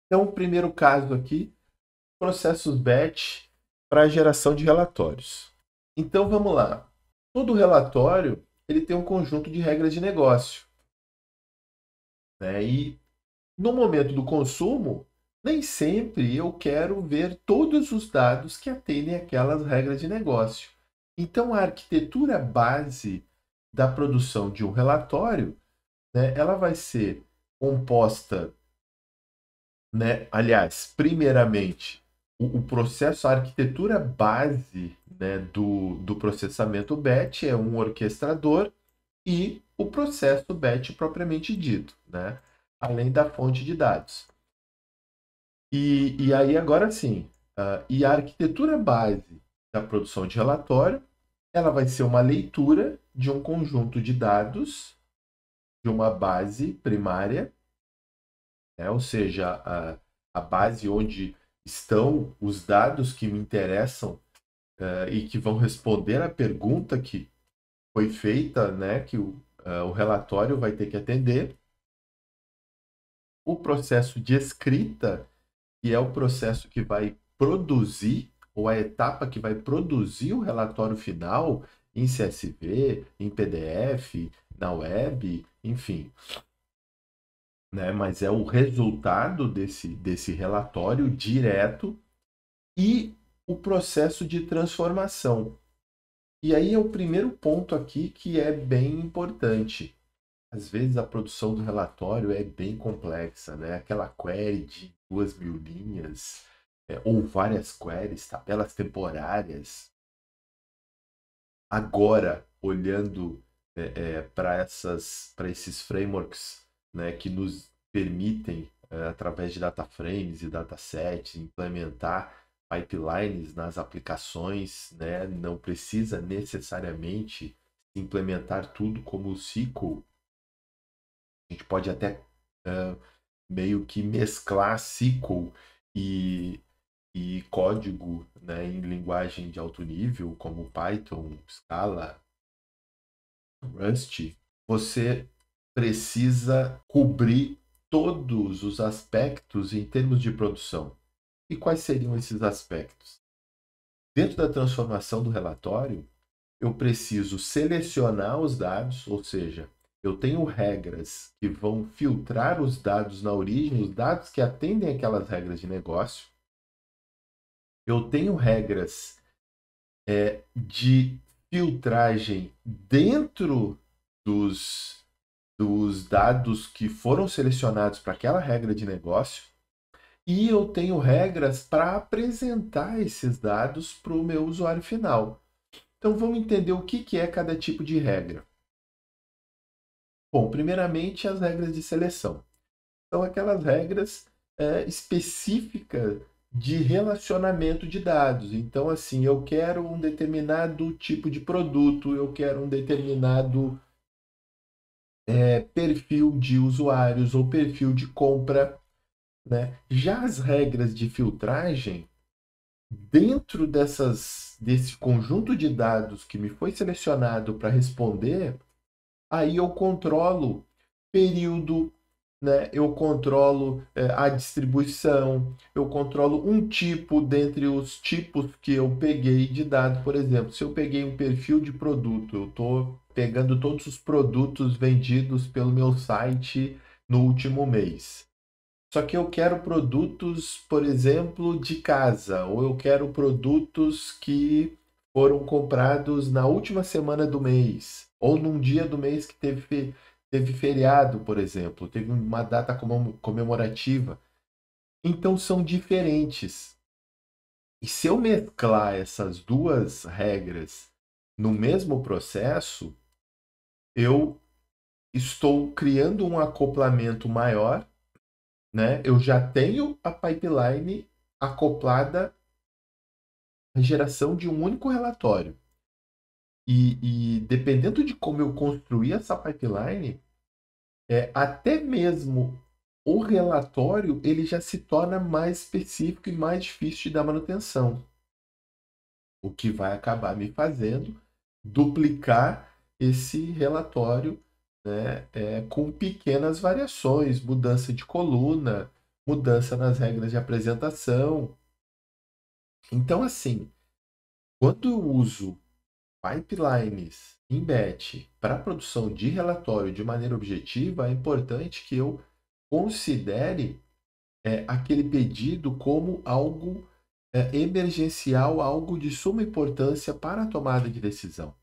Então, o primeiro caso aqui, processos batch para geração de relatórios. Então, vamos lá. Todo relatório ele tem um conjunto de regras de negócio, né? E no momento do consumo, nem sempre eu quero ver todos os dados que atendem aquelas regras de negócio. Então, a arquitetura base da produção de um relatório, né, ela vai ser composta, né, aliás, primeiramente, o processo, a arquitetura base, né, do processamento batch é um orquestrador e o processo batch propriamente dito, né, além da fonte de dados. E aí, agora sim, e a arquitetura base da produção de relatório, ela vai ser uma leitura de um conjunto de dados de uma base primária, né? Ou seja, a base onde estão os dados que me interessam, e que vão responder à pergunta que foi feita, né? Que o relatório vai ter que atender. O processo de escrita, que é o processo que vai produzir, ou a etapa que vai produzir o relatório final em CSV, em PDF, na web, enfim, né? Mas é o resultado desse relatório direto e o processo de transformação. E aí é o primeiro ponto aqui que é bem importante. Às vezes a produção do relatório é bem complexa, né? Aquela query de 2.000 linhas, ou várias queries, tabelas temporárias. Agora, olhando para esses frameworks, né, que nos permitem, através de data frames e datasets, implementar pipelines nas aplicações, né? Não precisa necessariamente implementar tudo como o SQL. A gente pode até meio que mesclar SQL e, e código, né, em linguagem de alto nível, como Python, Scala, Rust. Você precisa cobrir todos os aspectos em termos de produção. E quais seriam esses aspectos? Dentro da transformação do relatório, eu preciso selecionar os dados, ou seja, eu tenho regras que vão filtrar os dados na origem, os dados que atendem aquelas regras de negócio. Eu tenho regras de filtragem dentro dos dados que foram selecionados para aquela regra de negócio. E eu tenho regras para apresentar esses dados para o meu usuário final. Então vamos entender o que é cada tipo de regra. Bom, primeiramente as regras de seleção. São aquelas regras específicas de relacionamento de dados. Então, assim, eu quero um determinado tipo de produto, eu quero um determinado perfil de usuários ou perfil de compra, né? Já as regras de filtragem, dentro desse conjunto de dados que me foi selecionado para responder, aí eu controlo período, né? Eu controlo a distribuição, eu controlo um tipo dentre os tipos que eu peguei de dado. Por exemplo, se eu peguei um perfil de produto, eu estou pegando todos os produtos vendidos pelo meu site no último mês. Só que eu quero produtos, por exemplo, de casa, ou eu quero produtos que foram comprados na última semana do mês, ou num dia do mês que teve feriado, por exemplo, teve uma data comemorativa. Então são diferentes. E se eu mesclar essas duas regras no mesmo processo, eu estou criando um acoplamento maior, né? Eu já tenho a pipeline acoplada à geração de um único relatório. E dependendo de como eu construir essa pipeline, até mesmo o relatório ele já se torna mais específico e mais difícil de dar manutenção. O que vai acabar me fazendo duplicar esse relatório, né, com pequenas variações, mudança de coluna, mudança nas regras de apresentação. Então, assim, quando eu uso pipelines em batch para a produção de relatório de maneira objetiva, é importante que eu considere aquele pedido como algo emergencial, algo de suma importância para a tomada de decisão.